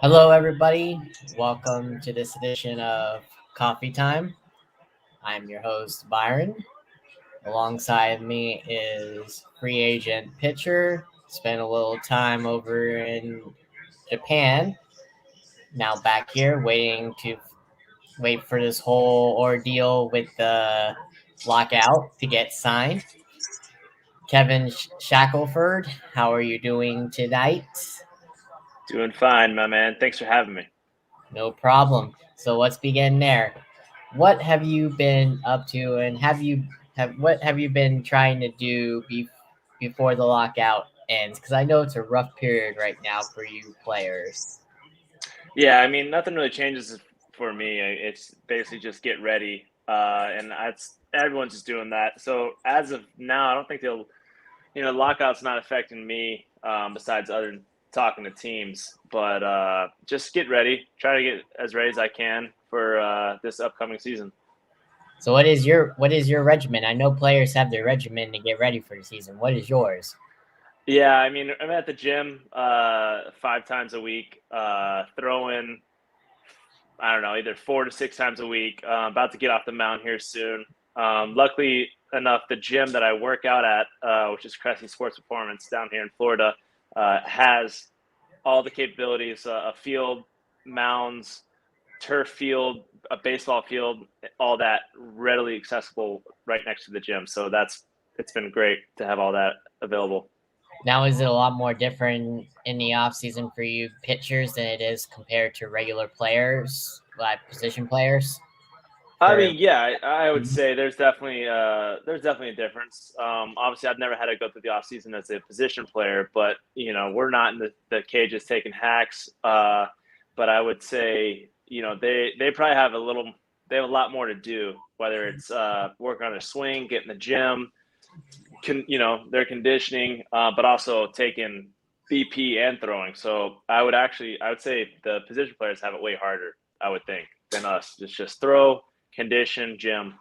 Hello, everybody. Welcome to this edition of Coffee Time. I'm your host, Byron. Alongside me is free agent pitcher. Spent a little time over in Japan. Now back here, waiting to wait for this whole ordeal with the lockout to get signed. Kevin Shackleford, how are you doing tonight? Doing fine, my man. Thanks for having me. No problem. So let's begin there. What have you been up to, and what have you been trying to do before the lockout ends? Because I know it's a rough period right now for you players. Yeah, I mean, nothing really changes for me. It's basically just get ready, and that's everyone's just doing that. So as of now, I don't think lockout's not affecting me. Besides other than talking to teams, but just get ready. Try to get as ready as I can for this upcoming season. So what is your regimen? I know players have their regimen to get ready for the season. What is yours? Yeah, I mean, I'm at the gym 5 times a week, throwing I don't know, either 4 to 6 times a week. About to get off the mountain here soon. Luckily enough, the gym that I work out at, which is Cressy Sports Performance down here in Florida, has all the capabilities: a field, mounds, turf field, a baseball field, all that readily accessible right next to the gym. So it's been great to have all that available. Now, is it a lot more different in the off season for you pitchers than it is compared to regular players, like position players? I For mean, yeah, I would say there's definitely a difference. Obviously, I've never had to go through the off season as a position player, but we're not in the cages taking hacks. But I would say they probably have a lot more to do, whether it's working on their swing, getting the gym, their conditioning, but also taking BP and throwing. So I would say the position players have it way harder, I would think, than us. It's just throw, condition, gym.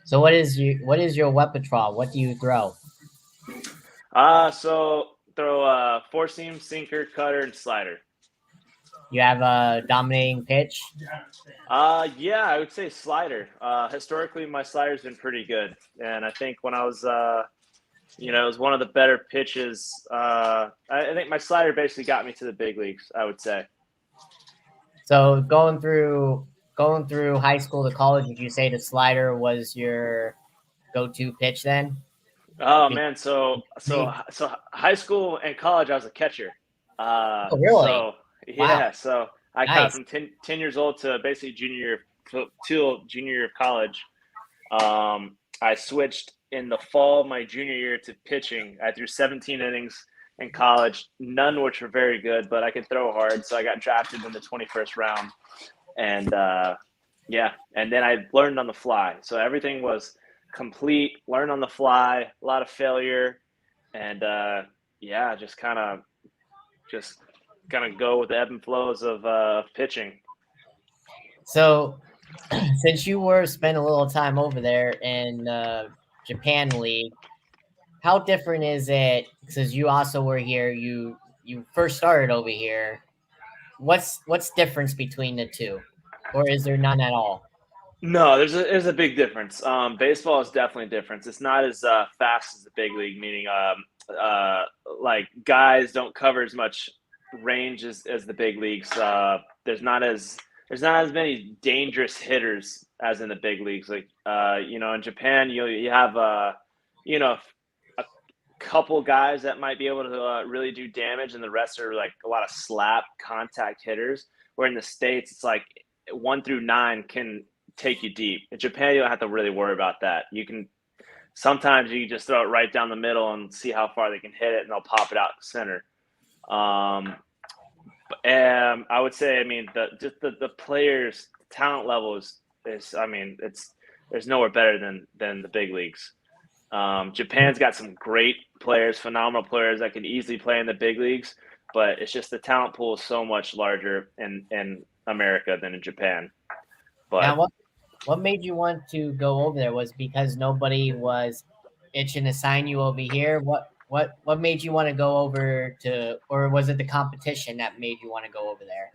so, what is your repertoire? What do you throw? So throw four seam, sinker, cutter, and slider. You have a dominating pitch. Yeah, I would say slider. Historically, my slider's been pretty good, and I think when I was it was one of the better pitches. I think my slider basically got me to the big leagues, I would say. So going through high school to college, would you say the slider was your go-to pitch then? Oh Be- man, so high school and college, I was a catcher. Oh, really? So Wow, yeah, so I caught nice. from 10 years old to basically junior year till junior year of college. I switched in the fall of my junior year to pitching. I threw 17 innings in college, none which were very good, but I could throw hard, so I got drafted in the 21st round. And yeah, and then I learned on the fly. So everything was complete, learn on the fly, a lot of failure, and yeah, just kind of go with the ebb and flows of pitching. So since you were spent a little time over there in Japan League, how different is it? Because you also were here, you first started over here. What's difference between the two, or is there none at all? No, there's a big difference. Baseball is definitely a difference. It's not as fast as the big league, meaning like guys don't cover as much range as the big leagues. There's not as many dangerous hitters as in the big leagues. Like in Japan, you have you know a couple guys that might be able to really do damage, and the rest are like a lot of slap contact hitters. Where in the States, it's like 1 through 9 can take you deep. In Japan, you don't have to really worry about that. Sometimes you can just throw it right down the middle and see how far they can hit it, and they'll pop it out center. Um, and I would say, I mean, the players' talent level is I mean, it's there's nowhere better than the big leagues. Japan's got some great players, phenomenal players that could easily play in the big leagues, but it's just the talent pool is so much larger in America than in Japan. But Now, what made you want to go over there? Was because nobody was itching to sign you over here? What made you want to go over to, or was it the competition that made you want to go over there?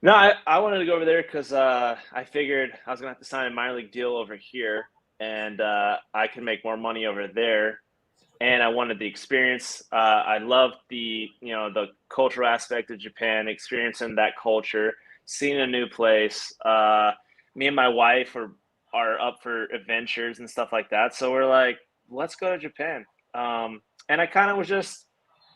No, I wanted to go over there because I figured I was gonna have to sign a minor league deal over here, and I could make more money over there. And I wanted the experience. I loved the cultural aspect of Japan, experiencing that culture, seeing a new place. Me and my wife are up for adventures and stuff like that. So we're like, let's go to Japan. And I kind of was just,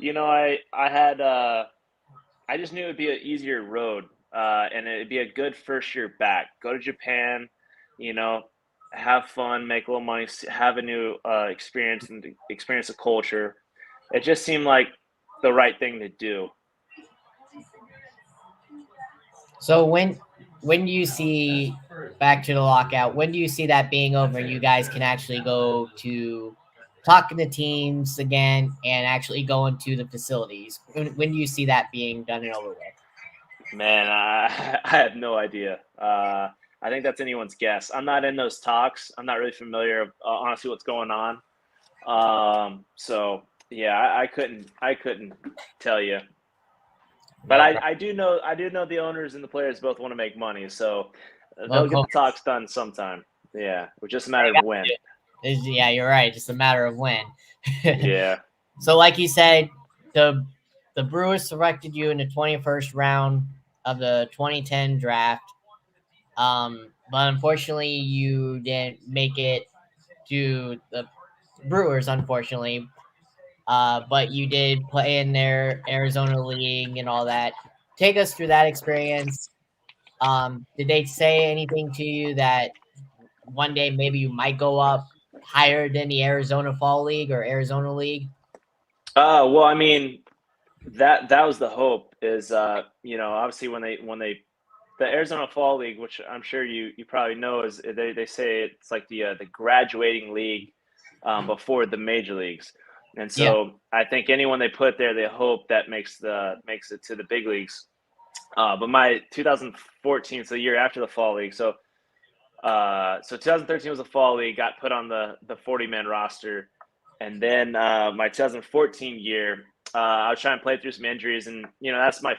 I had I just knew it would be an easier road, and it'd be a good first year back. Go to Japan, you know, have fun, make a little money, have a new experience, and experience the culture. It just seemed like the right thing to do. So when you see back to the lockout, when do you see that being over? You guys can actually go to talking to teams again and actually go into the facilities. When do you see that being done and over with? Man, I have no idea. I think that's anyone's guess. I'm not in those talks. I'm not really familiar, honestly, what's going on. So yeah, I couldn't tell you. But No I do know the owners and the players both want to make money, so they'll get problem. the talks done sometime. Yeah, it's just a matter of when. Yeah, you're right. Just a matter of when. Yeah. So, like you said, the Brewers selected you in the 21st round of the 2010 draft. But unfortunately, you didn't make it to the Brewers, unfortunately. But you did play in their Arizona League and all that. Take us through that experience. Did they say anything to you that one day maybe you might go up higher than the Arizona Fall League or Arizona League? Well, I mean, that was the hope is obviously when they the Arizona Fall League, which I'm sure you probably know, is they say it's like the graduating league before the major leagues, and Yeah. so I think anyone they put there, they hope that makes it to the big leagues. But my 2014, so the year after the Fall League, so 2013 was a Fall League, got put on the 40-man roster, and then my 2014 year, I was trying to play through some injuries, and that's my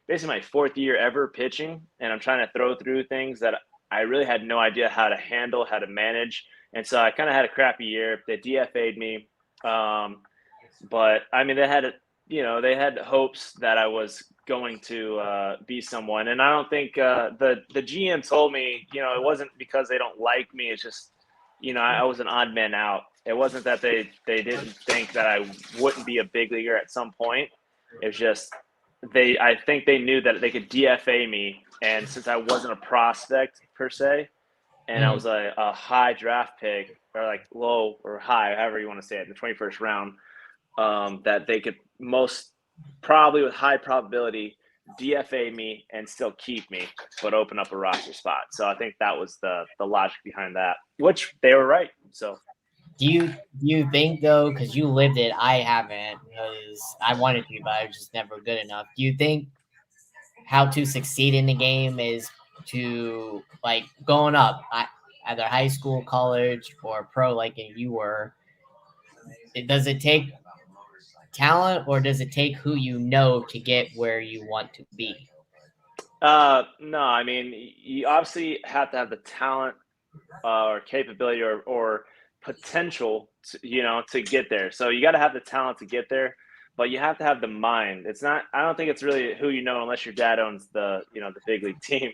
basically my fourth year ever pitching, and I'm trying to throw through things that I really had no idea how to handle, how to manage, and so I kind of had a crappy year. They DFA'd me, but I mean they had hopes that I was going to be someone, and I don't think the GM told me it wasn't because they don't like me. It's just I was an odd man out. It wasn't that they didn't think that I wouldn't be a big leaguer at some point. It was just I think they knew that they could DFA me, and since I wasn't a prospect per se, and I Mhm. was a high draft pick or like low or high, however you want to say it, in the 21st round, that they could most probably with high probability DFA me and still keep me, but open up a roster spot. So I think that was the logic behind that, which they were right. So Do you think though, because you lived it, I haven't, because I wanted to, but I was just never good enough. Do you think how to succeed in the game is to like going up, either high school, college, or pro, like you were? Does it take talent, or does it take who you know to get where you want to be? no, I mean you obviously have to have the talent or capability or potential to get there. So you got to have the talent to get there, but you have to have the mind. It's not. I don't think it's really who you know unless your dad owns the big league team.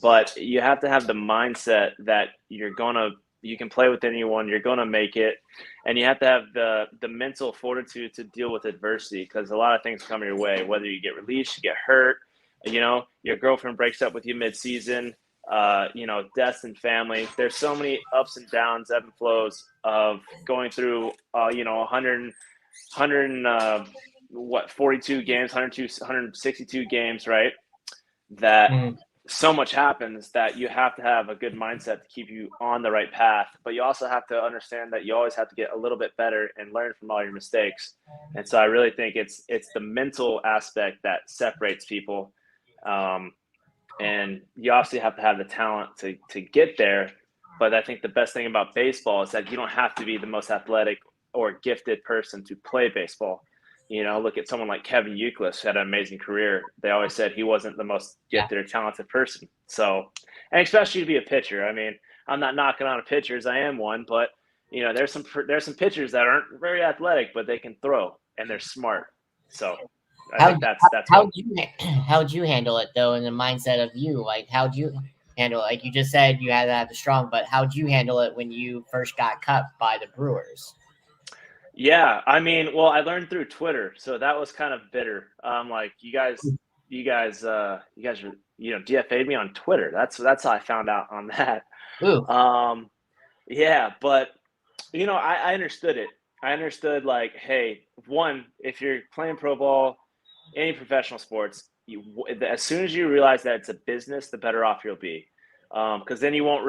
But you have to have the mindset that you can play with anyone, you're gonna make it, and you have to have the mental fortitude to deal with adversity because a lot of things come your way. Whether you get released, you get hurt, your girlfriend breaks up with you mid-season, deaths and family. There's so many ups and downs, ebb and flows of going through, 100, what 42 games, 102, 162 games, right? That Mm. so much happens that you have to have a good mindset to keep you on the right path. But you also have to understand that you always have to get a little bit better and learn from all your mistakes. And so I really think it's the mental aspect that separates people. And you obviously have to have the talent to get there. But I think the best thing about baseball is that you don't have to be the most athletic or gifted person to play baseball. Look at someone like Kevin Youkilis, who had an amazing career. They always said he wasn't the most gifted or talented person. So, and especially to be a pitcher. I mean, I'm not knocking on pitchers. I am one, but there's some pitchers that aren't very athletic, but they can throw and they're smart. So, I think that's what. How'd you handle it though, in the mindset of you? Like, how'd you handle it? Like you just said, you had to have the strong, but how'd you handle it when you first got cut by the Brewers? Yeah, I mean, well, I learned through Twitter, so that was kind of bitter. Like you guys, DFA'd me on Twitter. That's how I found out on that. Ooh. Yeah, but I understood it. I understood, like, hey, one, if you're playing pro ball, any professional sports, as soon as you realize that it's a business, the better off you'll be, because then you won't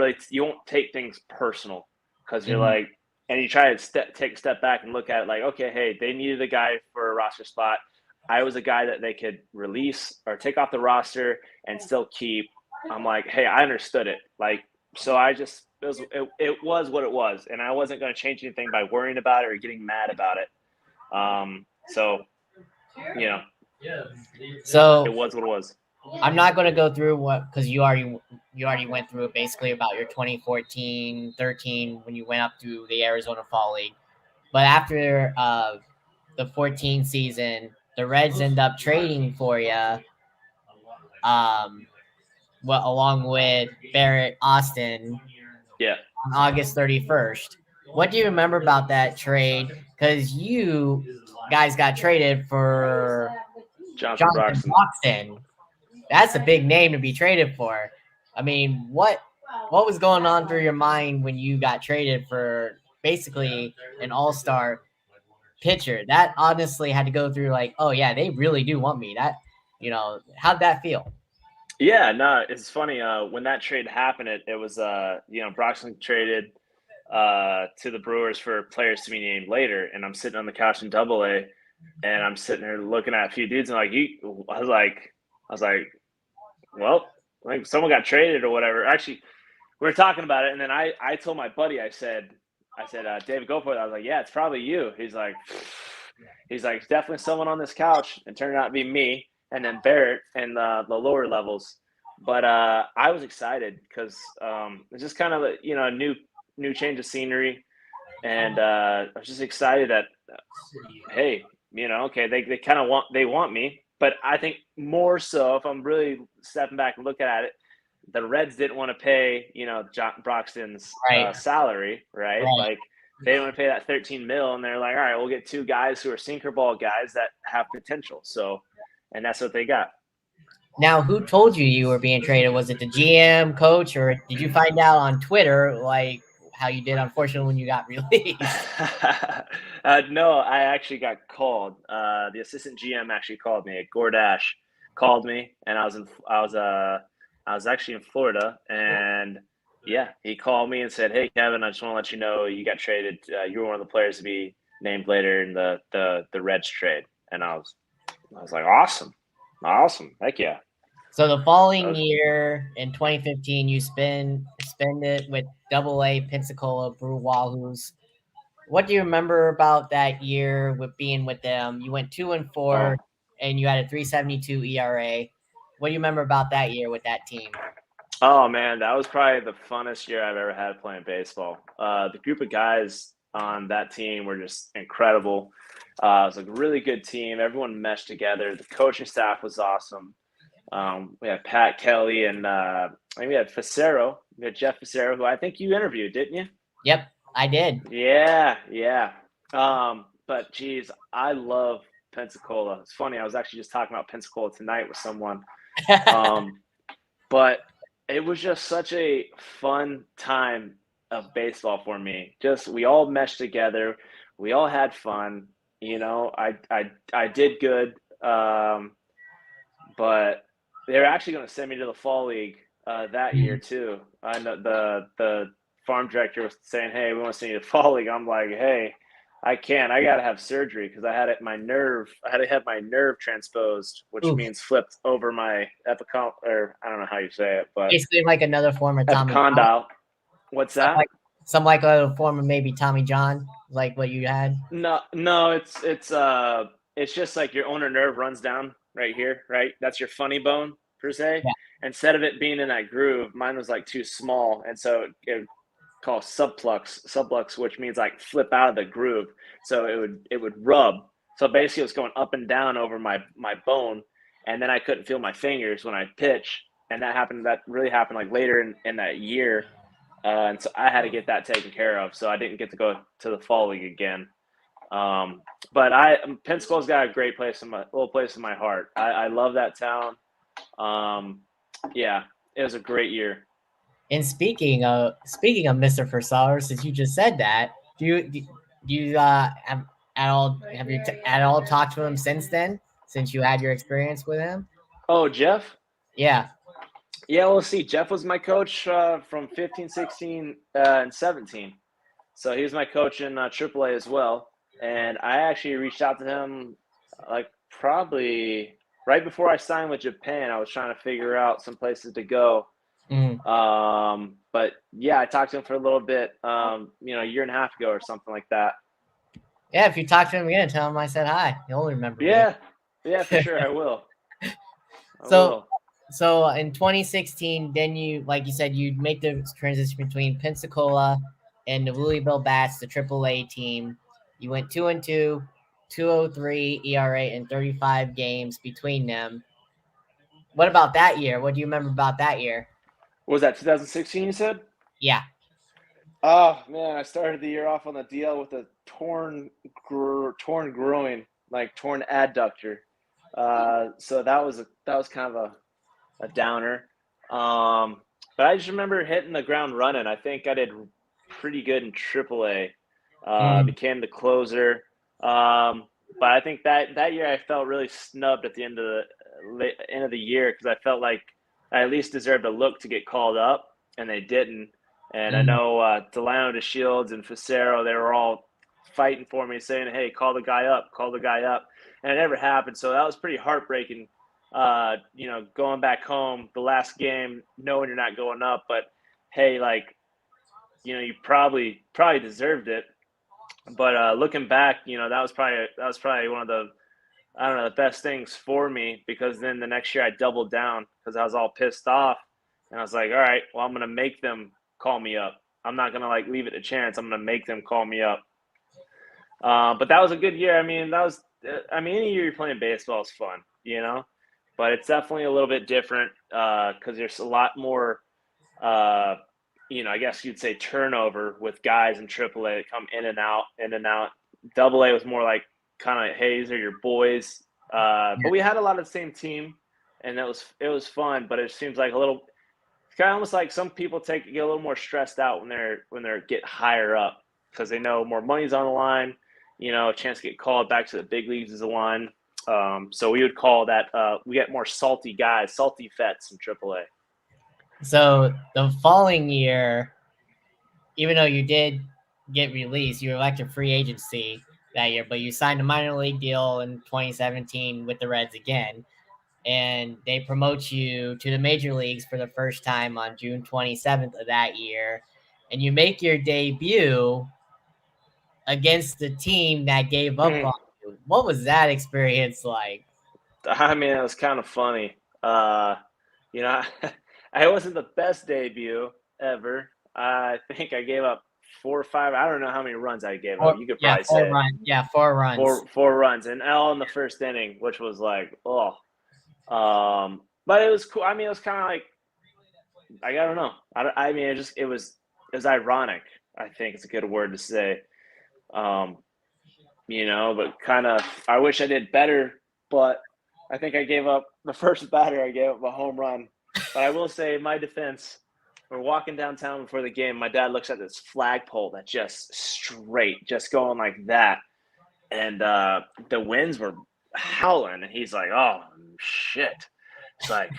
take things personal, because you're like, and you try to take a step back and look at it like, okay, hey, they needed a guy for a roster spot. I was a guy that they could release or take off the roster and still keep. I'm like, hey, I understood it. Like, so it was what it was, and I wasn't going to change anything by worrying about it or getting mad about it. So, So it was what it was. I'm not going to go through what, because you already went through it basically about your 2014-13 when you went up to the Arizona Fall League. But after the 14 season, the Reds end up trading for you, along with Barrett Austin. Yeah. On August 31st. What do you remember about that trade? Because you guys got traded for Jonathan Broxton. That's a big name to be traded for. I mean, what was going on through your mind when you got traded for basically an all-star pitcher? That honestly had to go through like, oh yeah, they really do want me. How'd that feel? Yeah, no, it's funny. When that trade happened, it was Broxton traded to the Brewers for players to be named later, and I'm sitting on the couch in Double-A, and I'm sitting there looking at a few dudes, and I was like, well, like someone got traded or whatever. Actually, we were talking about it, and then I told my buddy, I said, David, go for it. I was like, yeah, it's probably you. He's like, it's definitely someone on this couch. It turned out to be me, and then Barrett and the lower levels. But I was excited because it's just kind of a new change of scenery, and I was just excited that hey, okay, they kind of want me. But I think more so, if I'm really stepping back and looking at it, the Reds didn't want to pay, John Broxton's salary, right? Like they didn't want to pay that 13 mil, and they're like, all right, we'll get two guys who are sinker ball guys that have potential. So, and that's what they got. Now, who told you were being traded? Was it the GM, coach, or did you find out on Twitter like how you did, unfortunately, when you got released? No, I actually got called. The assistant GM actually called me. Gordash called me, and I was actually in Florida, and yeah, he called me and said, "Hey, Kevin, I just want to let you know you got traded. You were one of the players to be named later in the Reds trade." And I was like, "Awesome, heck yeah!" So the following year in 2015, you spend it with Double-A Pensacola Brew Wahoos. What do you remember about that year with being with them? You went 2-4, and you had a 3.72 ERA. What do you remember about that year with that team? Oh man, that was probably the funnest year I've ever had playing baseball. The group of guys on that team were just incredible. It was a really good team. Everyone meshed together. The coaching staff was awesome. We had Pat Kelly and we had Facero. We had Jeff Facero, who I think you interviewed, didn't you? Yep, I did. Yeah. But geez, I love Pensacola. It's funny. I was actually just talking about Pensacola tonight with someone. But it was just such a fun time of baseball for me. Just we all meshed together. We all had fun. I did good. But they're actually going to send me to the fall league that year too. I know the farm director was saying, "Hey, we want to send you to fall league." I'm like, "Hey, I can't. I got to have surgery because I had my nerve. I had to have my nerve transposed, which means flipped over my or I don't know how you say it, but basically like another form of Tommy epicondyle. What's that? Some like a form of maybe Tommy John. like what you had? No, it's just like your ulnar nerve runs down right here, right? That's your funny bone per se. Yeah. Instead of it being in that groove, mine was like too small, and so it called sublux, which means like flip out of the groove. So it would rub. So basically, it was going up and down over my bone, and then I couldn't feel my fingers when I pitch, and that happened. That really happened like later in that year, and so I had to get that taken care of. So I didn't get to go to the fall league again. Um, but Pensacola's got a great place in my little place in my heart. I love that town. Yeah, it was a great year. And speaking of Mr. Persauer, since you just said that, do you have you at all talked to him since then? Since you had your experience with him? Oh, Jeff. Yeah. Yeah, we'll see. Jeff was my coach from 15, 16, and 17. So he was my coach in AAA as well. And I actually reached out to him like probably right before I signed with Japan. I was trying to figure out some places to go. Mm. But yeah, I talked to him for a little bit, a year and a half ago or something like that. Yeah, if you talk to him again, tell him I said hi. He'll remember me. Yeah, yeah, for sure. I will. I So will. so in 2016, then you, like you said, you make the transition between Pensacola and the Louisville Bats, the AAA team. You went 2-2, 203 ERA in 35 games between them. What about that year? What do you remember about that year? What was that 2016? You said? Yeah. Oh man, I started the year off on the DL with a torn groin, like torn adductor. So that was kind of a downer. But I just remember hitting the ground running. I think I did pretty good in AAA. Mm. Became the closer. But I think that year I felt really snubbed at the end of the year because I felt like I at least deserved a look to get called up, and they didn't. And I Mm. know Delano DeShields and Facero, they were all fighting for me, saying, "Hey, call the guy up, call the guy up," and it never happened. So that was pretty heartbreaking. Going back home, the last game, knowing you're not going up, but hey, like, you probably deserved it. But looking back, that was probably one of the, I don't know, the best things for me, because then the next year I doubled down because I was all pissed off, and I was like, all right, well, I'm gonna make them call me up. I'm not gonna like leave it to chance. I'm gonna make them call me up. But that was a good year. I mean, any year you're playing baseball is fun, but it's definitely a little bit different because there's a lot more, uh, I guess you'd say turnover with guys in AAA that come in and out, in and out. AA was more like kind of, hey, these are your boys. But we had a lot of the same team, and it was fun. But it seems like it's kind of almost like some people get a little more stressed out when they're get higher up because they know more money's on the line. A chance to get called back to the big leagues is a line. So we would call that we get more salty guys, salty vets in AAA. So the following year, even though you did get released, you elected free agency that year, but you signed a minor league deal in 2017 with the Reds again, and they promote you to the major leagues for the first time on June 27th of that year, and you make your debut against the team that gave up on you. What was that experience like? I mean, it was kind of funny. You know, I wasn't the best debut ever. I think I gave up 4 or 5. I don't know how many runs I gave up. Four, You could yeah, probably four say runs. Yeah, 4 runs. four runs, and all in the first inning, which was like, oh. But it was cool. I mean, it was kind of like, I don't know. I mean, it was ironic. I think it's a good word to say. Um, but kind of, I wish I did better, but I think I gave up the first batter. I gave up a home run, but I will say, in my defense, we're walking downtown before the game. My dad looks at this flagpole that's just straight, just going like that, and the winds were howling, and he's like, "Oh shit!" It's like,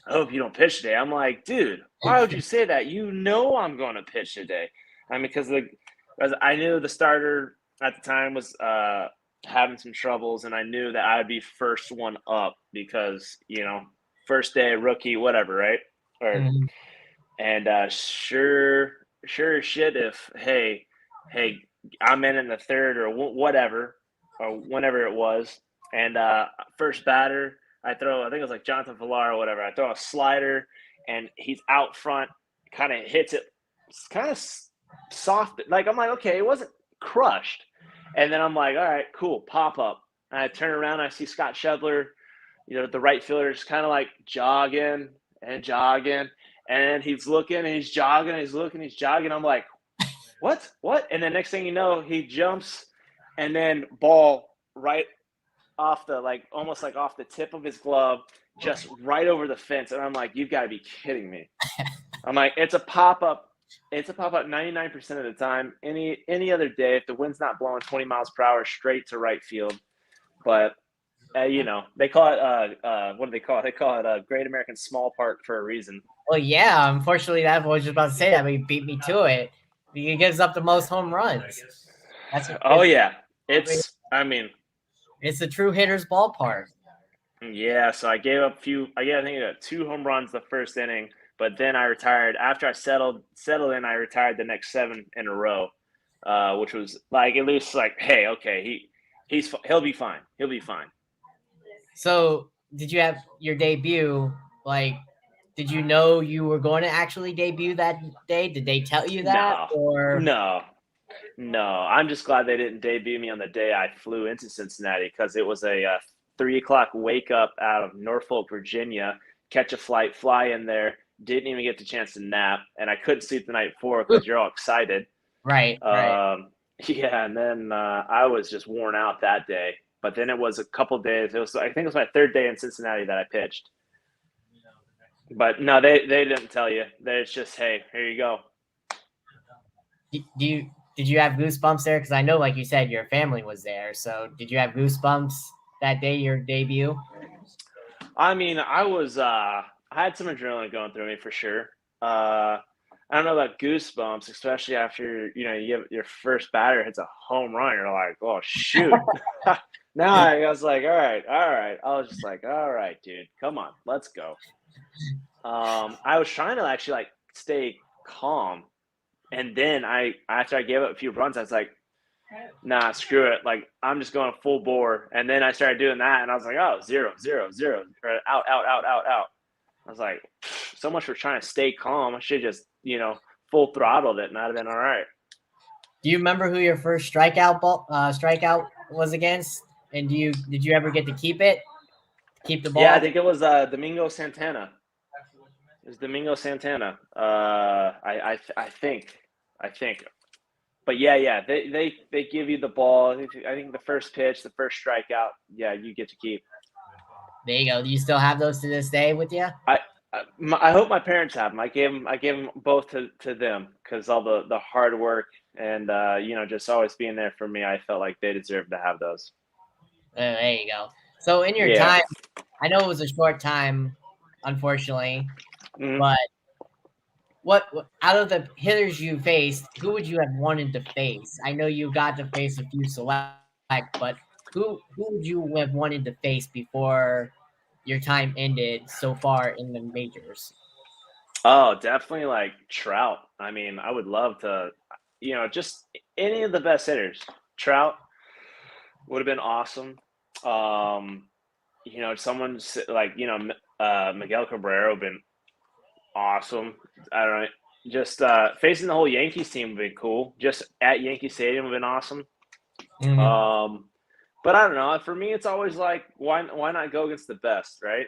"I hope you don't pitch today." I'm like, "Dude, why would you say that? You know I'm going to pitch today." I mean, because I knew the starter at the time was having some troubles, and I knew that I'd be first one up because first day rookie, whatever, right? Or Mhm. and sure as shit, if hey, I'm in the third or whatever, or whenever it was. And first batter, I think it was like Jonathan Villar or whatever. I throw a slider, and he's out front, kind of hits it, kind of soft. Like I'm like, okay, it wasn't crushed. And then I'm like, all right, cool, pop up. And I turn around, I see Scott Shedler, the right fielder, just kind of like jogging and jogging, and he's looking and he's jogging, and he's looking, he's jogging. I'm like, what? And then next thing you know, he jumps, and then ball right off the almost like off the tip of his glove, just right over the fence. And I'm like, you've got to be kidding me. I'm like, it's a pop up. It's a pop up 99% of the time. Any other day, if the wind's not blowing 20 miles per hour straight to right field, but they call it what do they call it? They call it Great American Small Park for a reason. Well, yeah. Unfortunately, that I was just about to say that, but he beat me to it. He gives up the most home runs. That's Oh yeah, it's. I mean, it's a true hitter's ballpark. yeah. So I gave up I think I got 2 home runs the first inning, but then I retired after I settled in. I retired the next 7 in a row, which was like at least like, hey, okay, he'll be fine. He'll be fine. So, did you have your debut? Like, did you know you were going to actually debut that day? Did they tell you that, No, or no, no. I'm just glad they didn't debut me on the day I flew into Cincinnati, because it was a 3 o'clock wake up out of Norfolk, Virginia, catch a flight, fly in there. Didn't even get the chance to nap, and I couldn't sleep the night before because you're all excited. right? Yeah, and then I was just worn out that day. But then it was a couple days. I think it was my 3rd day in Cincinnati that I pitched. But no, they didn't tell you. It's just, hey, here you go. Did you have goosebumps there? Because I know, like you said, your family was there. So, did you have goosebumps that day, your debut? I mean, I had some adrenaline going through me for sure. I don't know about goosebumps, especially after your first batter hits a home run. You're like, oh shoot! Now I was like, all right. I was just like, all right, dude, come on, let's go. I was trying to actually like stay calm, and then after I gave up a few runs, I was like, nah, screw it. Like, I'm just going full bore. And then I started doing that, and I was like, oh, 0, 0, 0, or out, out, out, out, out. I was like, so much for trying to stay calm. I should just, full throttled it, and I'd have been all right. Do you remember who your first strikeout was against? And did you ever get to keep it? Keep the Yeah, I ball? think it was Domingo Santana. It was Domingo Santana. I think. But yeah, they give you the ball. I think the first pitch, the first strikeout, yeah, you get to keep. There you go. Do you still have those to this day with you? I hope my parents have them. I gave them both to them, because all the hard work and just always being there for me. I felt like they deserved to have those. There you go. So in your Yeah. time, I know it was a short time, unfortunately, Mm-hmm. but what out of the hitters you faced, who would you have wanted to face? I know you got to face a few select, but who would you have wanted to face before your time ended so far in the majors? Oh, definitely like Trout. I mean, I would love to, just any of the best hitters. Trout would have been awesome. Someone like, Miguel Cabrera would have been awesome. I don't know. Just facing the whole Yankees team would be cool. Just at Yankee Stadium would have been awesome. Mm-hmm. But I don't know. For me, it's always like, why not go against the best, right?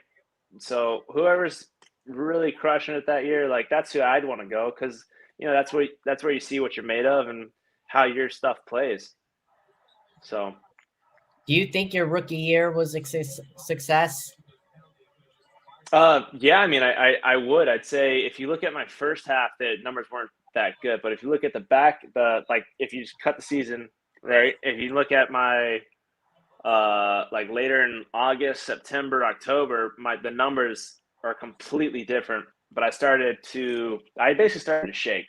So whoever's really crushing it that year, like that's who I'd want to go, because that's where you see what you're made of and how your stuff plays. So Do you think your rookie year was a success? yeah, I mean, I would. I'd say if you look at my first half, the numbers weren't that good. But if you look at if you just cut the season, right? If you look at my like later in August, September, October, the numbers are completely different. But I basically started to shake.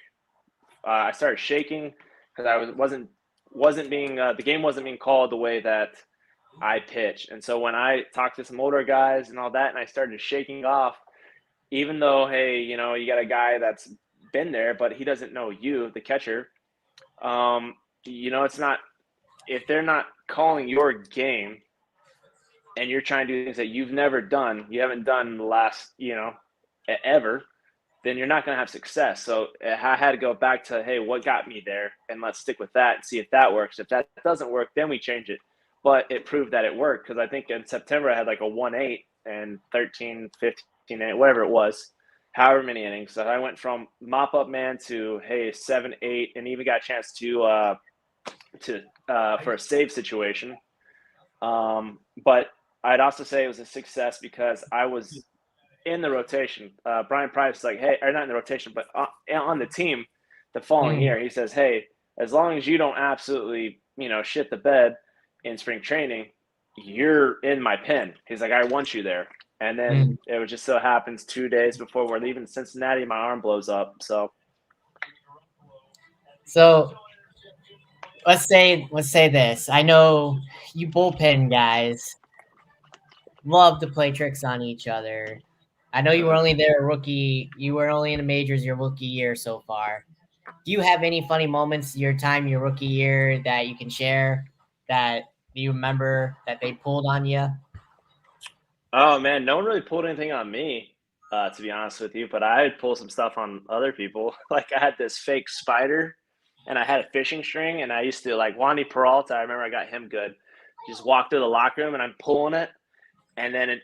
I started shaking because wasn't being the game wasn't being called the way that I pitch. And so when I talked to some older guys and all that, and I started shaking off, even though, hey, you got a guy that's been there, but he doesn't know you, the catcher. it's not, if they're not calling your game and you're trying to do things that you've never done, you haven't done in the last, ever, then you're not going to have success. So I had to go back to, hey, what got me there? And let's stick with that and see if that works. If that doesn't work, then we change it. But it proved that it worked, because I think in September I had like a 1-8 and 13, 15, 8, whatever it was, however many innings. So I went from mop up man to, hey, 7, 8, and even got a chance to for a save situation. But I'd also say it was a success because I was in the rotation. Brian Price like, hey, or not in the rotation, but on the team the following year. He says, hey, as long as you don't absolutely, shit the bed in spring training, you're in my pen. He's like, I want you there. And then it was just so happens 2 days before we're leaving Cincinnati, my arm blows up. So let's say this. I know you bullpen guys love to play tricks on each other. I know you were only there a rookie. You were only in the majors your rookie year so far. Do you have any funny moments your rookie year that you can share that you remember that they pulled on you? Oh man, no one really pulled anything on me, to be honest with you. But I had pulled some stuff on other people. Like I had this fake spider, and I had a fishing string, and I used to like Wandy Peralta. I remember I got him good. Just walked through the locker room, and I'm pulling it, and then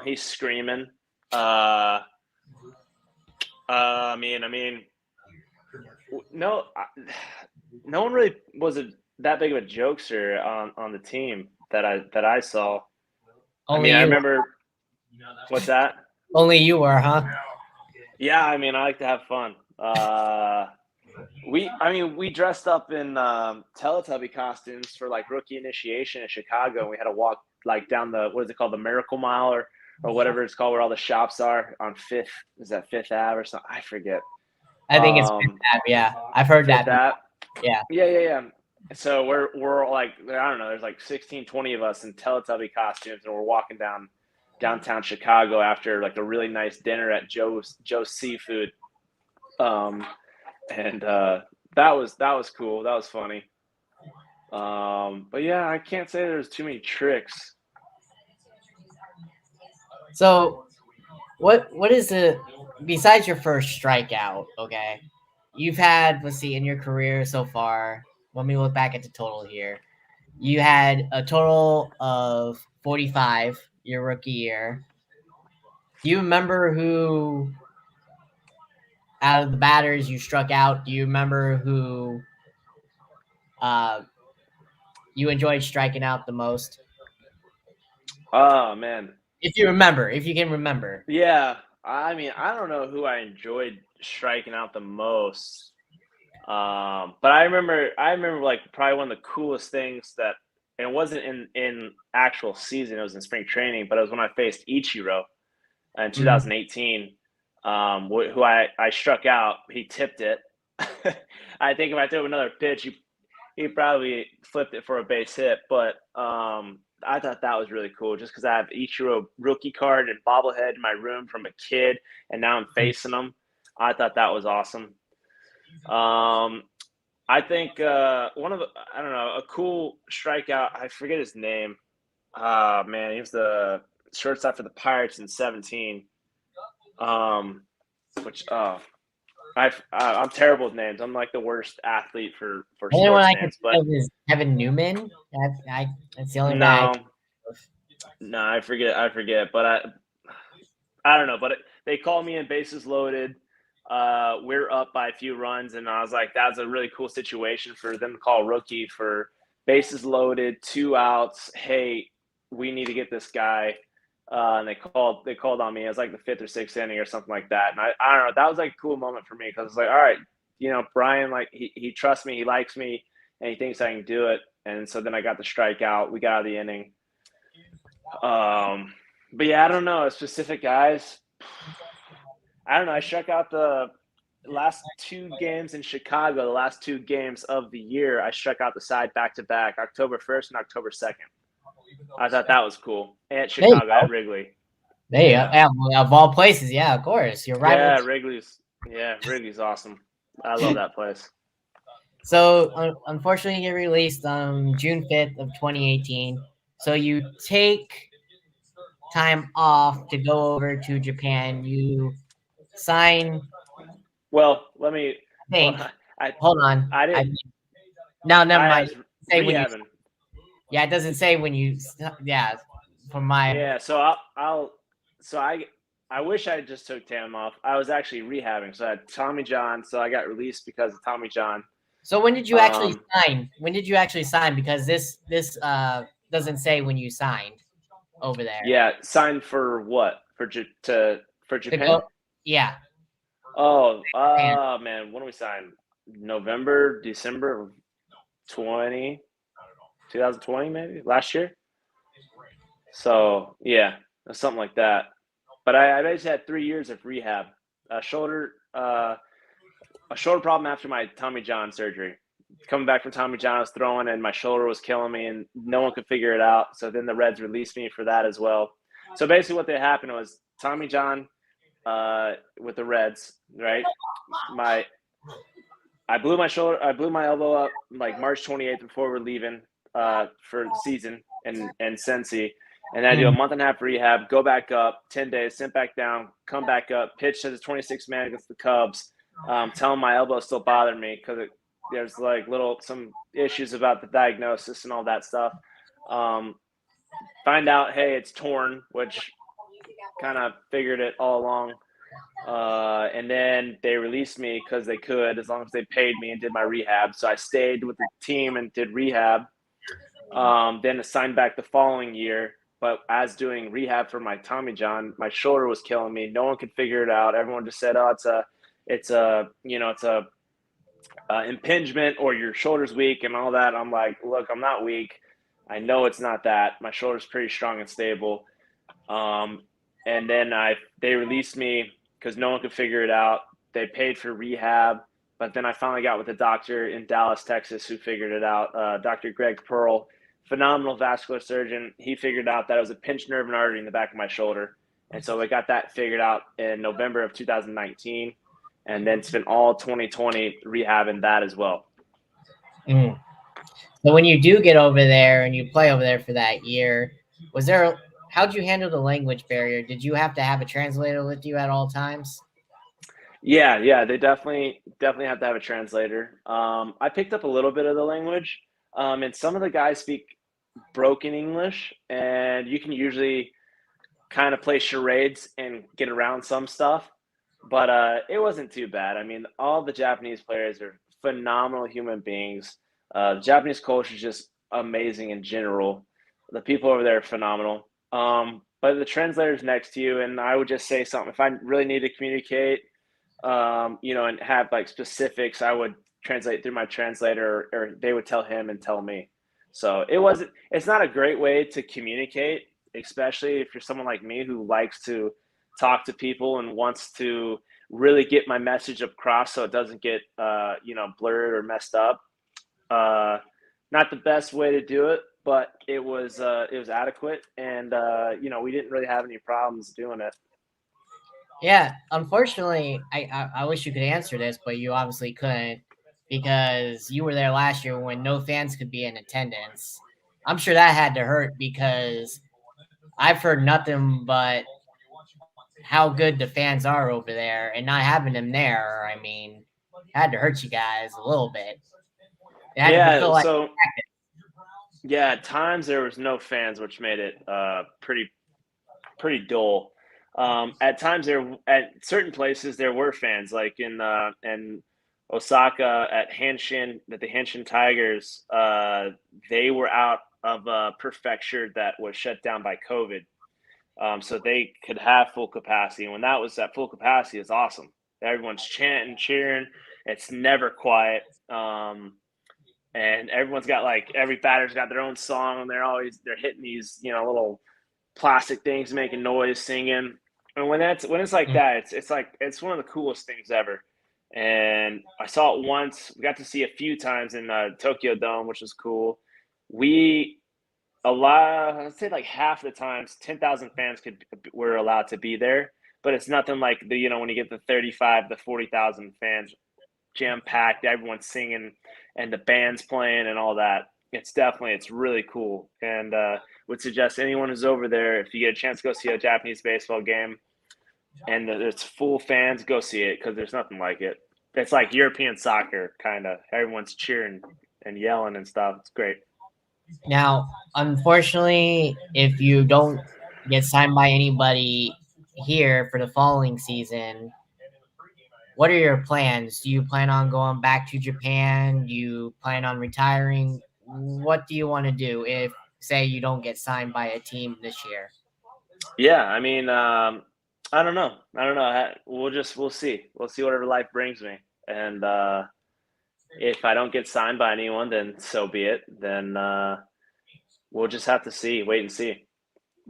he's screaming. I mean, no, no one really was that big of a jokester on the team that I saw. Only I you. remember. What's that? Only you were, huh? Yeah, I like to have fun. We dressed up in Teletubby costumes for like rookie initiation in Chicago, and we had to walk like down what is it called, the Miracle Mile or whatever it's called, where all the shops are on Fifth. Is that Fifth Ave or something? I forget. I think it's Fifth Ave. Yeah, I've heard Fifth that. Ave. Yeah. Yeah. So we're like, I don't know, there's like 16, 20 of us in Teletubby costumes, and we're walking downtown Chicago after like a really nice dinner at Joe's Seafood. And that was cool. That was funny. But yeah, I can't say there's too many tricks. So, what is the, besides your first strikeout? Okay, you've had, let's see, in your career so far. Let me look back at the total here. You had a total of 45 your rookie year. Do you remember who, out of the batters you struck out, do you remember who you enjoyed striking out the most? Oh man. If you can remember. Yeah. I don't know who I enjoyed striking out the most. But I remember like probably one of the coolest things that, and it wasn't in actual season, it was in spring training, but it was when I faced Ichiro in 2018, who I struck out. He tipped it. I think if I threw another pitch, he probably flipped it for a base hit. But I thought that was really cool, just because I have Ichiro rookie card and bobblehead in my room from a kid, and now I'm facing him. I thought that was awesome. I think one of a cool strikeout. I forget his name. Man, he was the shortstop for the Pirates in 17. I'm terrible with names. I'm like the worst athlete for The only one sports I can names. think of is Kevin Newman. That's the only No, guy. no, I forget. But I don't know. But they called me in, bases loaded. We're up by a few runs, and I was like, that's a really cool situation for them to call rookie for bases loaded, 2 outs. Hey, we need to get this guy. And they called on me. It was like the 5th or 6th inning or something like that. And I don't know. That was like a cool moment for me, because it's like, all right, Brian, like he trusts me, he likes me, and he thinks I can do it. And so then I got the strikeout. We got out of the inning. But yeah, I don't know, specific guys. I don't know. I struck out the last 2 games in Chicago, the last 2 games of the year. I struck out the side back to back, October 1st and October 2nd. I thought that was cool. At Chicago, at Wrigley. There you go. Yeah, of all places, yeah, of course. You're right. Yeah, Wrigley's awesome. I love that place. So unfortunately, he released June 5th of 2018. So you take time off to go over to Japan. You sign. Well, let me. I think. I Hold on. I didn't. No, never I mind. was Say when you. rehabbing. Yeah, it doesn't say when you. Yeah, for my. Yeah, so I'll so I wish I just took time off. I was actually rehabbing, so I had Tommy John, so I got released because of Tommy John. So when did you actually Um, sign? When did you actually sign? Because this doesn't say when you signed over there yeah, signed for what? For to Japan? go. Yeah, Oh, Japan. man, when do we sign? November, December of 20, 2020 maybe last year. So yeah, something like that. But I basically had 3 years of rehab, a shoulder a shoulder problem after my Tommy John surgery. Coming back from Tommy John, I was throwing and my shoulder was killing me, and no one could figure it out. So then the Reds released me for that as well. So basically, what they happened was Tommy John with the Reds, right? My I blew my shoulder, I blew my elbow up like March 28th before we're leaving for the season and Sensi. And I do a Mm. month and a half rehab, go back up, 10 days, sent back down, come back up, pitch as a 26 man against the Cubs. Tell them my elbow still bothered me because there's like some issues about the diagnosis and all that stuff. Um, find out, hey, it's torn, which kind of figured it all along. And then they released me because they could, as long as they paid me and did my rehab. So I stayed with the team and did rehab. Then signed back the following year. But as doing rehab for my Tommy John, my shoulder was killing me. No one could figure it out. Everyone just said, "Oh, it's a impingement or your shoulder's weak and all that." I'm like, "Look, I'm not weak. I know it's not that. My shoulder's pretty strong and stable." Um, and then they released me because no one could figure it out. They paid for rehab, but then I finally got with a doctor in Dallas, Texas, who figured it out. Dr. Greg Pearl, phenomenal vascular surgeon. He figured out that it was a pinched nerve and artery in the back of my shoulder, and so we got that figured out in November of 2019, and then spent all 2020 rehabbing that as well. Mm. So when you do get over there and you play over there for that year, was there? How'd you handle the language barrier? Did you have to have a translator with you at all times? Yeah, they definitely have to have a translator. I picked up a little bit of the language, and some of the guys speak broken English, and you can usually kind of play charades and get around some stuff. But it wasn't too bad. I mean, all the Japanese players are phenomenal human beings. The Japanese culture is just amazing in general. The people over there are phenomenal. But the translator's next to you, and I would just say something. If I really need to communicate, and have like specifics, I would translate through my translator, or they would tell him and tell me. So it's not a great way to communicate, especially if you're someone like me who likes to talk to people and wants to really get my message across so it doesn't get, blurred or messed up. Uh, Not the best way to do it, but it was adequate. And, we didn't really have any problems doing it. Yeah, unfortunately, I wish you could answer this, but you obviously couldn't because you were there last year when no fans could be in attendance. I'm sure that had to hurt because I've heard nothing but how good the fans are over there, and not having them there, I mean, had to hurt you guys a little bit. It had to Yeah. feel like So, yeah, at times there was no fans, which made it pretty dull. At times at certain places there were fans, like in Osaka at the Hanshin Tigers. They were out of a prefecture that was shut down by COVID, so they could have full capacity. And when that was at full capacity, it's awesome. Everyone's chanting, cheering. It's never quiet. And everyone's got like every batter's got their own song, and they're hitting these little plastic things making noise, singing. And when it's like mm, that, it's one of the coolest things ever. And I saw it once. We got to see it a few times in Tokyo Dome, which was cool. We I'd say like half the times, 10,000 fans were allowed to be there. But it's nothing like when you get the 35 to 40,000 fans jam packed, everyone's singing, and the band's playing and all that. It's really cool, and would suggest anyone who's over there, if you get a chance to go see a Japanese baseball game and it's full fans, go see it, because there's nothing like it. It's like European soccer, kind of. Everyone's cheering and yelling and stuff. It's great. Now, unfortunately, if you don't get signed by anybody here for the following season, what are your plans? Do you plan on going back to Japan? Do you plan on retiring? What do you want to do if, say, you don't get signed by a team this year? Yeah, I mean, I don't know. I don't know. We'll see. We'll see whatever life brings me. And if I don't get signed by anyone, then so be it. Then we'll just have to see, wait and see.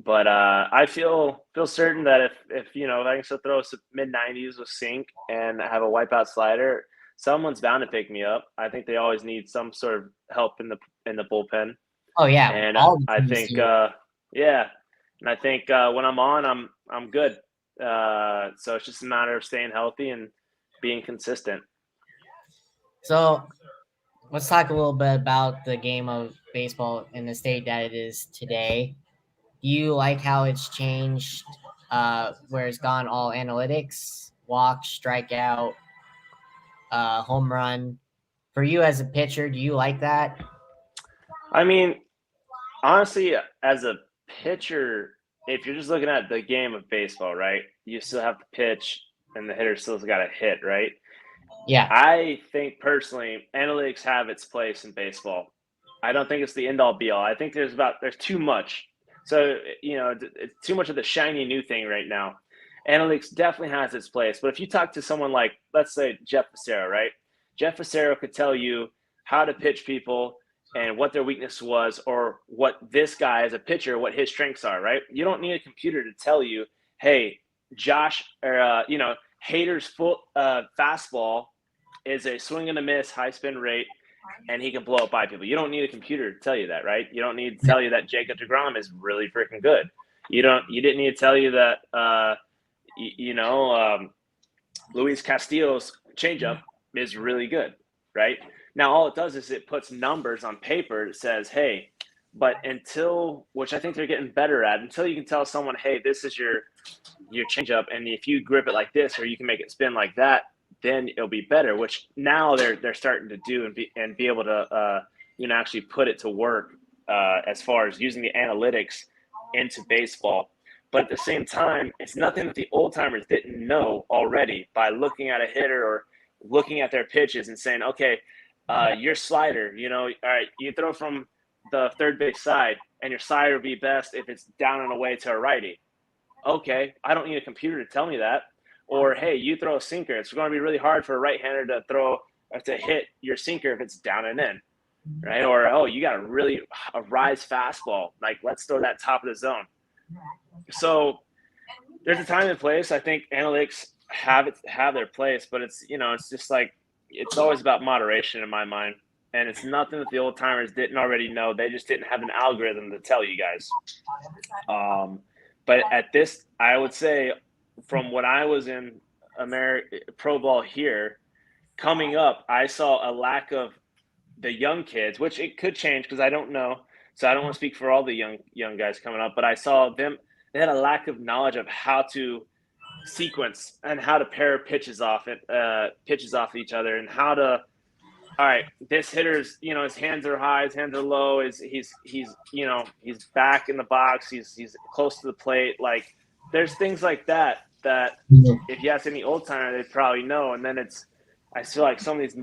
But I feel certain that if I can still throw some mid 90s with sink and have a wipeout slider, someone's bound to pick me up. I think they always need some sort of help in the bullpen, Oh yeah, and all the I teams think do. yeah, and I think when I'm on, I'm good. So it's just a matter of staying healthy and being consistent. So let's talk a little bit about the game of baseball in the state that it is today. Do you like how it's changed, where it's gone all analytics, walk, strikeout, home run? For you as a pitcher, do you like that? I mean, honestly, as a pitcher, if you're just looking at the game of baseball, right, you still have to pitch and the hitter still's got to hit, right? Yeah, I think personally, analytics have its place in baseball. I don't think it's the end all be all. I think there's too much. So it's too much of the shiny new thing right now. Analytics definitely has its place, but if you talk to someone like, let's say, Jeff Facero, right? Jeff Facero could tell you how to pitch people and what their weakness was, or what this guy as a pitcher, what his strengths are, right? You don't need a computer to tell you, hey, Josh, or Hader's full fastball is a swing and a miss, high spin rate, and he can blow up by people. You don't need a computer to tell you that, right? You don't need to tell you that Jacob DeGrom is really freaking good. You didn't need to tell you that Luis Castillo's changeup is really good, right? Now all it does is it puts numbers on paper that says, hey, but until, which I think they're getting better at, until you can tell someone, hey, this is your changeup, and if you grip it like this or you can make it spin like that, then it'll be better. Which now they're starting to do and be able to actually put it to work as far as using the analytics into baseball. But at the same time, it's nothing that the old timers didn't know already by looking at a hitter or looking at their pitches and saying, okay, your slider, all right, you throw from the third base side, and your slider would be best if it's down and away to a righty. Okay, I don't need a computer to tell me that. Or, hey, you throw a sinker. It's going to be really hard for a right-hander to throw or to hit your sinker if it's down and in, right? Or, oh, you got a rise fastball. Like, let's throw that top of the zone. So there's a time and place. I think analytics have their place, but it's just like, it's always about moderation in my mind. And it's nothing that the old timers didn't already know. They just didn't have an algorithm to tell you guys. But at this, I would say, from when I was in pro ball here, coming up, I saw a lack of the young kids, which it could change because I don't know. So I don't want to speak for all the young guys coming up, but I saw them. They had a lack of knowledge of how to sequence and how to pair pitches off each other, and how to. All right, this hitter's, his hands are high, his hands are low. He's back in the box. He's close to the plate. Like, there's things like that if you ask any old timer, they probably know. And then I feel like some of these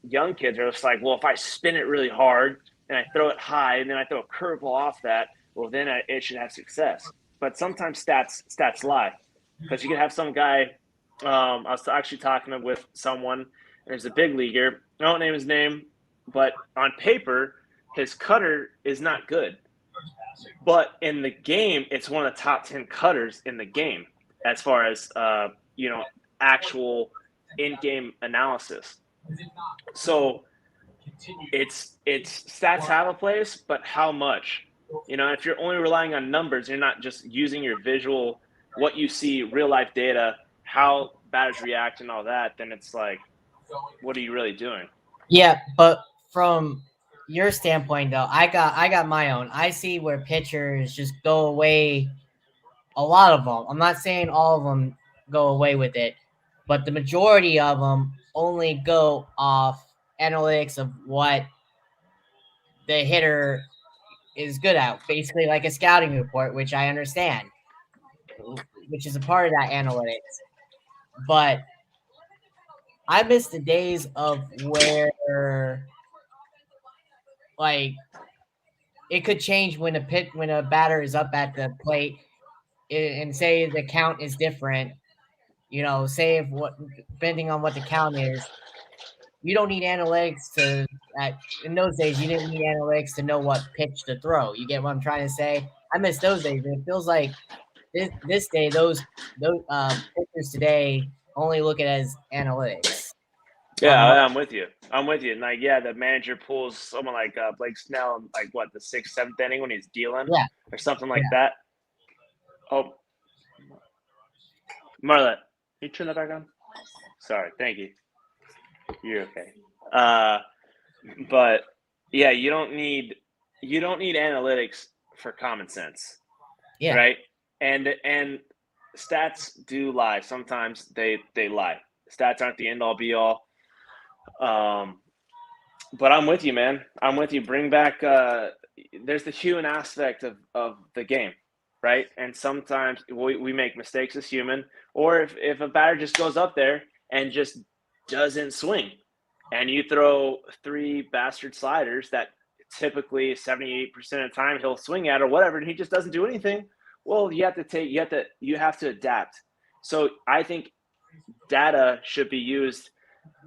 young kids are just like, well, if I spin it really hard and I throw it high and then I throw a curveball off that, well, then it should have success. But sometimes stats lie, because you can have some guy. I was actually talking with someone. There's a big leaguer. I won't name his name, but on paper, his cutter is not good. But in the game, it's one of the top 10 cutters in the game as far as actual in-game analysis. So it's stats have a place, but how much? If you're only relying on numbers, you're not just using your visual, what you see, real life data, how batters react and all that, then it's like, what are you really doing? Yeah, but from your standpoint though, I got my own. I see where pitchers just go away. A lot of them. I'm not saying all of them go away with it, but the majority of them only go off analytics of what the hitter is good at, basically like a scouting report, which I understand, which is a part of that analytics. But I miss the days of where like it could change when a batter is up at the plate and say the count is different. Say if what depending on what the count is, you don't need analytics to. In those days, you didn't need analytics to know what pitch to throw. You get what I'm trying to say? I miss those days. It feels like this day those pitchers today only look at it as analytics on Yeah, what. I'm with you. I'm with you. And like, yeah, the manager pulls someone like Blake Snell in like what the sixth, seventh inning when he's dealing Yeah, or something like yeah. that. Oh, Marlette, can you turn that back on? Sorry, thank you. You're okay. Uh, but yeah, you don't need analytics for common sense, Yeah. right? And stats do lie. Sometimes they lie. Stats aren't the end all be all. Um, but I'm with you, man. I'm with you. Bring back. There's the human aspect of the game, right? And sometimes we make mistakes as human, or if a batter just goes up there and just doesn't swing, and you throw three bastard sliders that typically 78% of the time he'll swing at or whatever, and he just doesn't do anything. Well, you have to adapt. So I think data should be used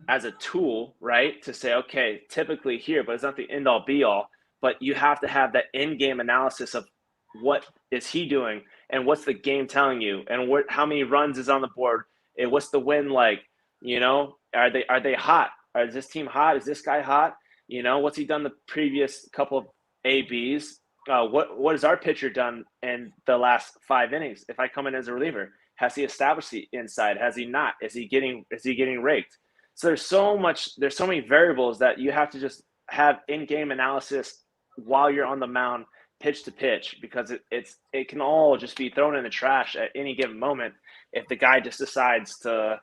as a tool, right? To say, okay, typically here, but it's not the end all be all. But you have to have that in game analysis of what is he doing and what's the game telling you and how many runs is on the board and what's the win like. Are they hot? Is this team hot? Is this guy hot? What's he done the previous couple of ABs? What has our pitcher done in the last 5 innings? If I come in as a reliever, has he established the inside? Has he not? Is he getting raked? So there's so many variables that you have to just have in-game analysis while you're on the mound, pitch to pitch, because it can all just be thrown in the trash at any given moment if the guy just decides to,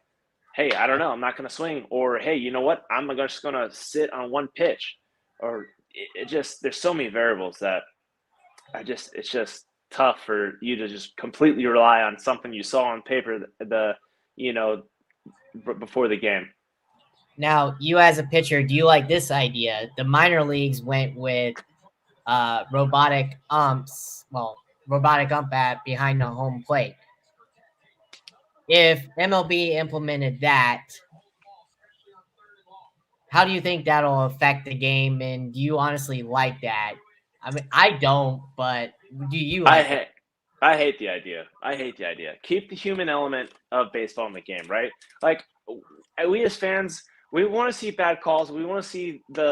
hey, I don't know, I'm not going to swing, or hey, you know what, I'm just going to sit on one pitch, or it just there's so many variables that it's just tough for you to just completely rely on something you saw on paper you know before the game. Now, you as a pitcher, do you like this idea? The minor leagues went with robotic umps. Well, robotic ump at behind the home plate. If MLB implemented that, how do you think that'll affect the game? And do you honestly like that? I mean, I don't, but do you I like that? hate I hate the idea. I hate the idea. Keep the human element of baseball in the game, right? Like we as fans, we want to see bad calls. We want to see we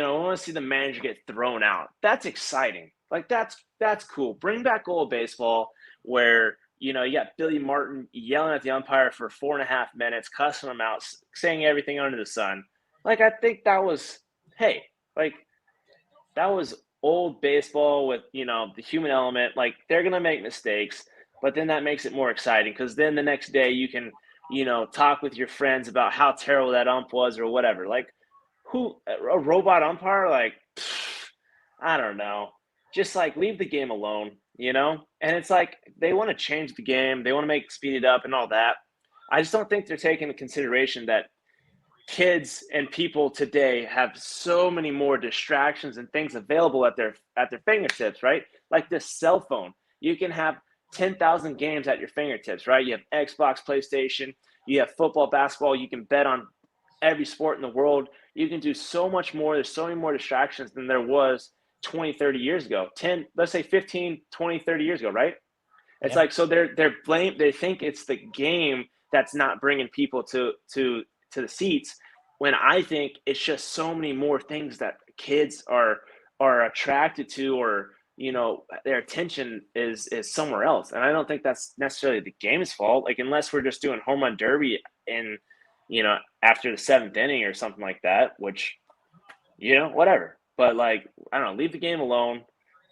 want to see the manager get thrown out. That's exciting. Like that's cool. Bring back old baseball where you got Billy Martin yelling at the umpire for 4.5 minutes, cussing him out, saying everything under the sun. Like I think that was, hey, like that was old baseball with the human element. Like they're gonna make mistakes, but then that makes it more exciting because then the next day you can talk with your friends about how terrible that ump was or whatever. Like who a robot umpire? Like I don't know. Just like leave the game alone. And it's like they want to change the game, they want to make speed it up and all that. I just don't think they're taking into consideration that kids and people today have so many more distractions and things available at their fingertips, right? Like this cell phone. You can have 10,000 games at your fingertips, right? You have Xbox, PlayStation, you have football, basketball, you can bet on every sport in the world. You can do so much more. There's so many more distractions than there was 20, 30 years ago. 10, let's say 15, 20, 30 years ago, right? It's Yeah. like so they think it's the game that's not bringing people to the seats, when I think it's just so many more things that kids are attracted to, or their attention is somewhere else. And I don't think that's necessarily the game's fault. Like unless we're just doing home run derby in after the 7th inning or something like that, which, whatever. But like, I don't know, leave the game alone.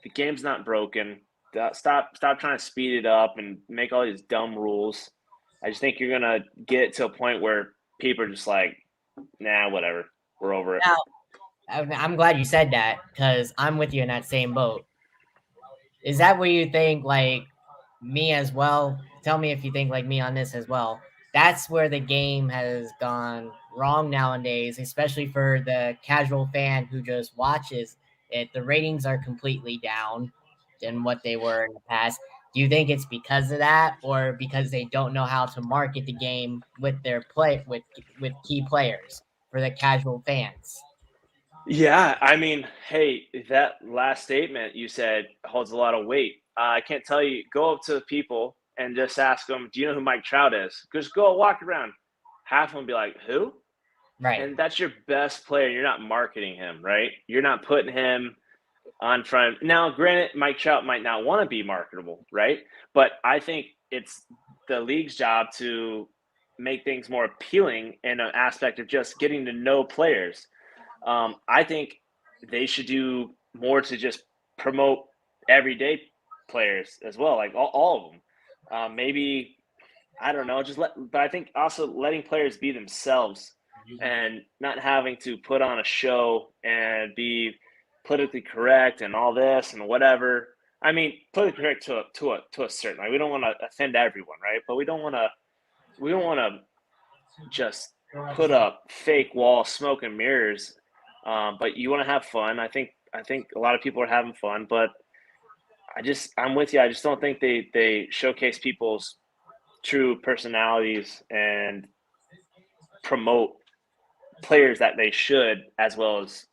The game's not broken. Stop trying to speed it up and make all these dumb rules. I just think you're gonna get to a point where people are just like, nah, whatever. We're over it. Now, I'm glad you said that because I'm with you in that same boat. Is that where you think like me as well? Tell me if you think like me on this as well. That's where the game has gone wrong nowadays, especially for the casual fan who just watches it. The ratings are completely down than what they were in the past. Do you think it's because of that, or because they don't know how to market the game with their play with key players for the casual fans? Yeah, I mean, hey, that last statement you said holds a lot of weight. I can't tell you. Go up to people and just ask them, "Do you know who Mike Trout is?" Just go walk around. Half of them be like, "Who?" Right. And that's your best player. You're not marketing him, right? You're not putting him on front. Now, granted, Mike Trout might not want to be marketable, right? But I think it's the league's job to make things more appealing in an aspect of just getting to know players. I think they should do more to just promote everyday players as well, like all of them. Maybe I don't know, but I think also letting players be themselves and not having to put on a show and be politically correct and all this and whatever. I mean, politically correct to a certain, like, we don't want to offend everyone, right? But we don't want to just put up fake wall smoke and mirrors. But you want to have fun. I think a lot of people are having fun, but I'm with you. I just don't think they showcase people's true personalities and promote players that they should, as well as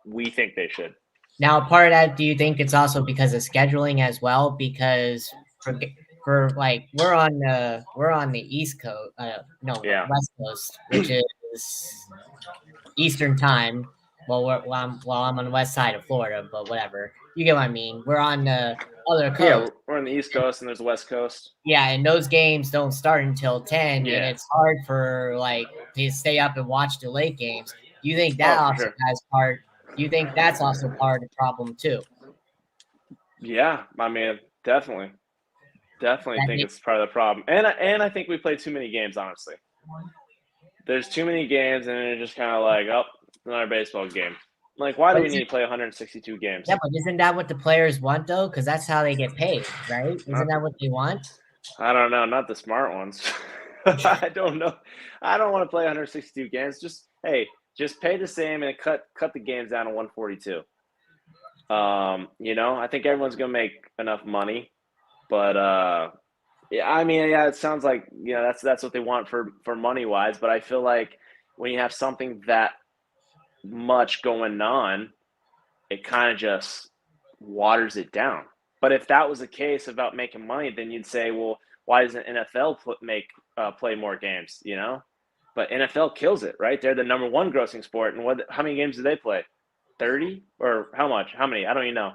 we think they should. Now, part of that, do you think it's also because of scheduling as well? Because for for like we're on the East Coast, no, Yeah, West Coast, which is Eastern time. Well, I'm on the west side of Florida, but whatever. You get what I mean. We're on the other yeah. coast. We're on the East Coast and there's the West Coast. Yeah, and those games don't start until 10, and Yeah. it's hard for like to stay up and watch the late games. Do you think that Oh, for also sure. has part? Do you think that's also part of the problem too? Yeah, I mean, definitely That think they, it's part of the problem. And I think we play too many games. Honestly, there's too many games, and it's just kind of like, oh, another baseball game. Like, why do but we is need to play 162 Yeah, games? but isn't that what the players want though? Because that's how they get paid, right? Isn't Not that what they want? I don't know, not the smart ones. I don't know. I don't want to play 162 games. Just pay the same and cut the games down to 142. I think everyone's gonna make enough money, but yeah, I mean, yeah, it sounds like that's what they want for money wise. But I feel like when you have something that much going on, it kind of just waters it down. But if that was the case about making money, then you'd say, well, why doesn't NFL play more games? But NFL kills it, right? They're the number one grossing sport, and how many games do they play? 30 or how much? How many? I don't even know.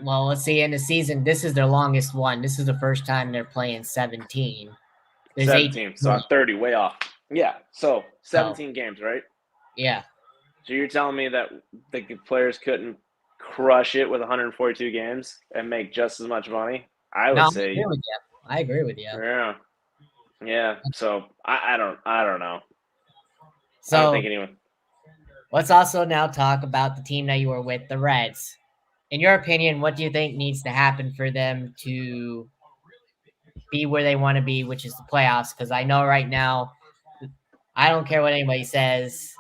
Well, let's see. In the season, this is their longest one. This is the first time they're playing 17. There's 18 17. So I'm games. 30, way off. Yeah. So So 17 games, right? yeah, So you're telling me that the players couldn't crush it with 142 games and make just as much money? I no, I would agree say, with you. I agree with you. yeah, yeah. So I don't know. I don't So think anyone. let's also now talk about the team that you were with, the Reds. In your opinion, what do you think needs to happen for them to be where they want to be, which is the playoffs? Because I know right now, I don't care what anybody says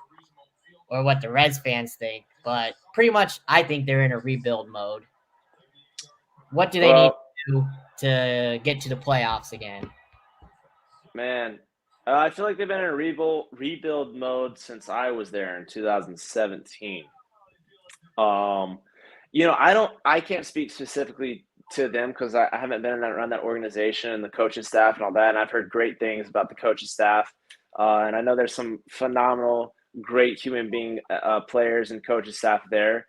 or what the Reds fans think, but pretty much I think they're in a rebuild mode. What do they need Well, to do to get to the playoffs again? man, I feel like they've been in a rebuild mode since I was there in 2017. Um, I can't speak specifically to them because I haven't been around that organization and the coaching staff and all that. And I've heard great things about the coaching staff, and I know there's some phenomenal, great human being players and coaching staff there.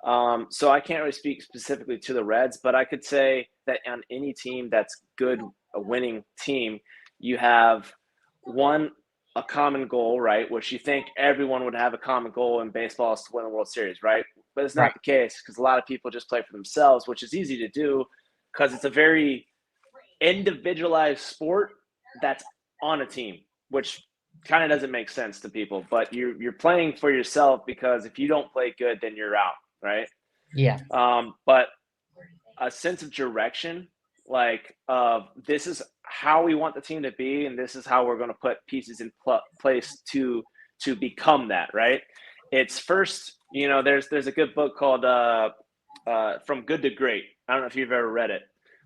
So I can't really speak specifically to the Reds, but I could say that on any team that's good, a winning team, you have one. a common goal, right? Which you think everyone would have a common goal in baseball is to win the World Series, right? But it's Right. not the case because a lot of people just play for themselves, which is easy to do because it's a very individualized sport that's on a team, which kind of doesn't make sense to people. But you're playing for yourself because if you don't play good, then you're out, right? Yeah. But a sense of direction, like this is how we want the team to be, and this is how we're going to put pieces in place to become that, right? It's first, there's a good book called From Good to Great. I don't know if you've ever read it,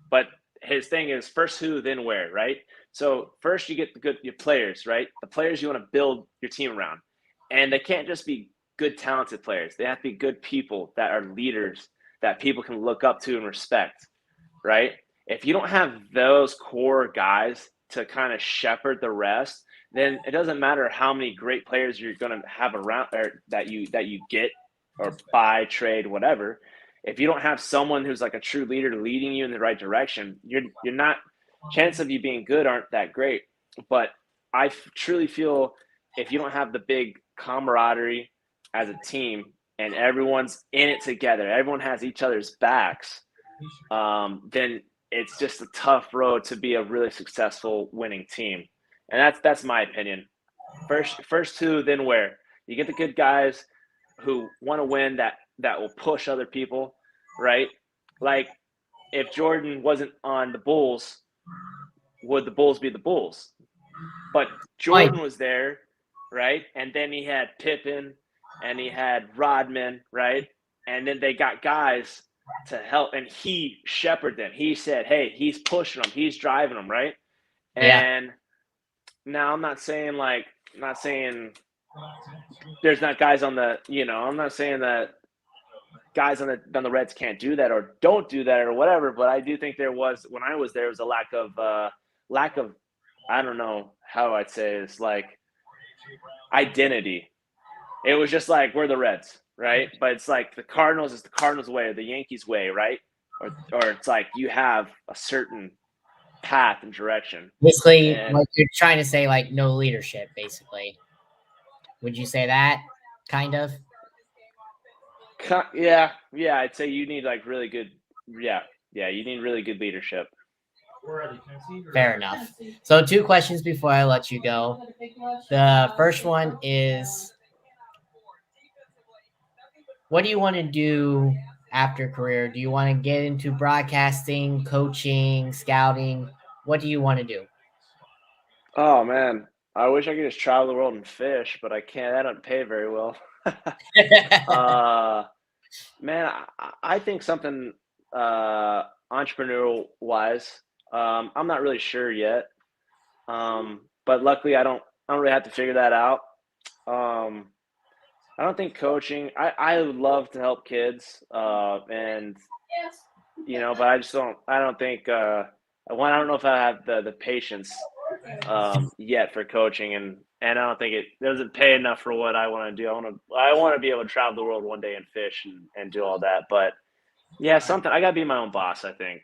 but his thing is first who, then where, right? So first you get your players, right? The players you want to build your team around, and they can't just be good, talented players. They have to be good people that are leaders that people can look up to and respect, right? If you don't have those core guys to kind of shepherd the rest, then it doesn't matter how many great players you're going to have around or that you get or buy, trade, whatever. If you don't have someone who's like a true leader leading you in the right direction, you're not, chance of you being good aren't that great. But I truly feel if you don't have the big camaraderie as a team and everyone's in it together, everyone has each other's backs, then it's just a tough road to be a really successful winning team. And that's my opinion. First who, then where. You get the good guys who want to win that will push other people, right? Like if Jordan wasn't on the Bulls, would the Bulls be the Bulls? But Jordan was there, right? And then he had Pippen and he had Rodman, right? And then they got guys to help, and he shepherded them. He said, "Hey, he's pushing them, he's driving them, right?" Yeah. And now I'm not saying there's not guys on the, I'm not saying that guys on the Reds can't do that or don't do that or whatever, but I do think there was, when I was there, was a lack of I don't know how I'd say this, like identity. It was just like we're the Reds, right? But it's like the Cardinals is the Cardinals way or the Yankees way, right? Or it's like you have a certain path and direction. Basically, And like you're trying to say, like no leadership. Basically, would you say that? Kind of. yeah, I'd say you need like really good, you need really good leadership. Fair enough. So, two questions before I let you go. The first one is, what do you want to do after career? Do you want to get into broadcasting, coaching, scouting? What do you want to do? Oh man, I wish I could just travel the world and fish, but I can't. That doesn't pay very well. uh, Man, I think something entrepreneurial wise. I'm not really sure yet, but luckily I don't really have to figure that out. Um, I don't think coaching. I would love to help kids, and but I just don't. I don't think. One, I don't know if I have the patience yet for coaching, and I don't think it doesn't pay enough for what I want to do. I want to be able to travel the world one day and fish and do all that. But yeah, something I gotta be my own boss. I think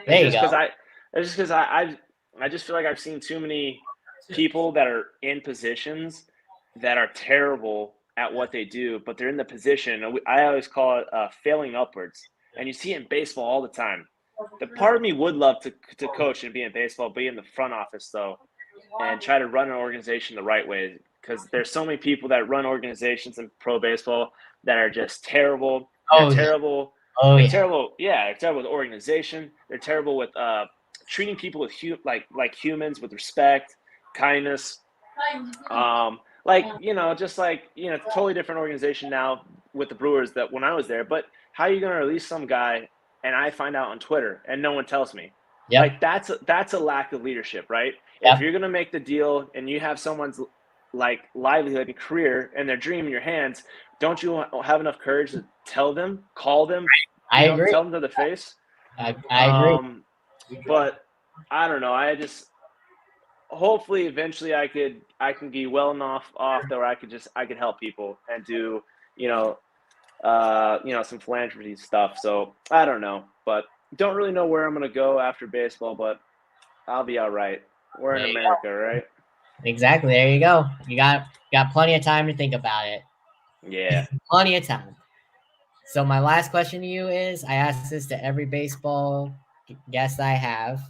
There you go. it's just because I just feel like I've seen too many people that are in positions that are terrible at what they do, but they're in the position. And I always call it failing upwards, and you see it in baseball all the time. The part of me would love to coach and be in baseball, be in the front office though, and try to run an organization the right way. Because there's so many people that run organizations in pro baseball that are just terrible. They're Oh yeah. terrible. Oh They're yeah. terrible. Yeah, they're terrible with organization. They're terrible with treating people with like humans with respect, kindness. Just like totally different organization now with the Brewers that when I was there. But how are you going to release some guy and I find out on Twitter and no one tells me? Yep. Like that's a lack of leadership, right? If Yep. you're going to make the deal and you have someone's like livelihood and career and their dream in your hands, don't you have enough courage to tell them, call them, I agree. tell them to the face? I agree. But I don't know. I just hopefully eventually I can be well enough off that where I could help people and do you know some philanthropy stuff. So I don't know, but don't really know where I'm gonna go after baseball, but I'll be all right. We're in There you go. America, right? Exactly. There you go. You got plenty of time to think about it. Yeah. Plenty of time. So my last question to you is: I ask this to every baseball guest I have.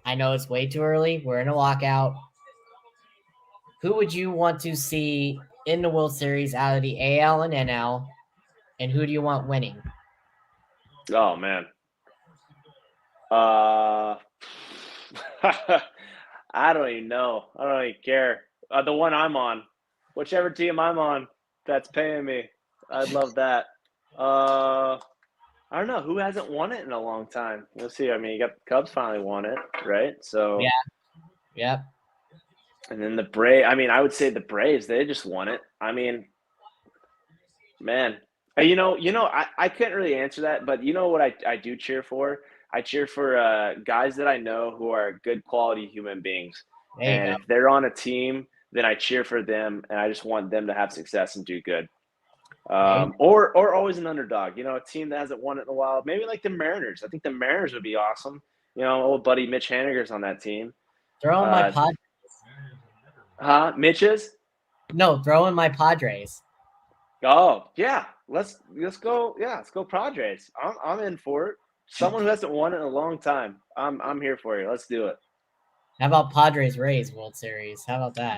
I know it's way too early. We're in a lockout. Who would you want to see in the World Series out of the AL and NL, and who do you want winning? Oh man. Uh, I don't even know. I don't even care. The one I'm on, whichever team I'm on, that's paying me. I'd love that. Uh, I don't know who hasn't won it in a long time. We'll see. I mean, you got the Cubs finally won it, right? Yeah, So, yep. and then the Braves. I mean, I would say the Braves. They just won it. I mean, man, I couldn't really answer that, but you know what I do cheer for? I cheer for guys that I know who are good quality human beings. There you And go. if they're on a team, then I cheer for them and I just want them to have success and do good. There you go. Or always an underdog, a team that hasn't won it in a while. Maybe like the Mariners. I think the Mariners would be awesome. Old buddy Mitch Haniger's on that team. Throw in my Uh, pod. Mitch's? No, throw in my Padres. Oh yeah, let's go. Yeah, let's go Padres. I'm in for it. Someone who hasn't won it in a long time. I'm here for you. Let's do it. How about Padres Rays World Series? How about that?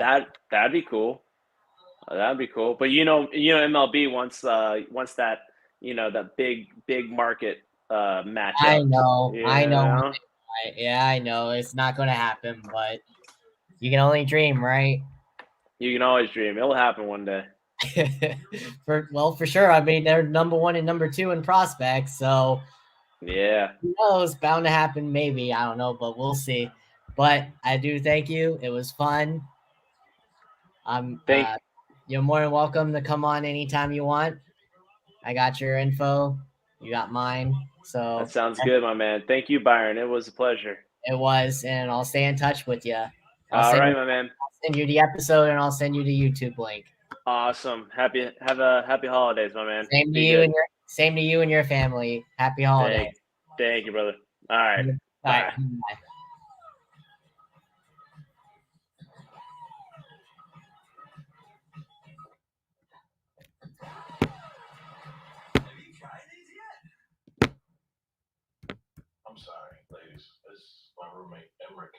That'd be cool. That'd be cool. But MLB wants that that big market I matchup. know, I know. Yeah, Yeah, I know. It's not going to happen, but you can only dream, right? you can always dream. It'll happen one day. For sure. I mean, they're number one and number two in prospects, so Yeah. who knows? Bound to happen, maybe. I don't know, but we'll see. But I do thank you. It was fun. I'm Thank. you're more than welcome to come on anytime you want. I got your info. You got mine. That So sounds good, my man. Thank you, Byron. It was a pleasure. it was, and I'll stay in touch with you. I'll All send you right, my man. send you the episode and I'll send you the YouTube link. Awesome. Happy holidays, my man. Same to Be you good. and your family. Happy holidays. Thank, thank you, brother. All right. All right. Bye. Bye. I'm sorry, ladies. This is my roommate, Emric.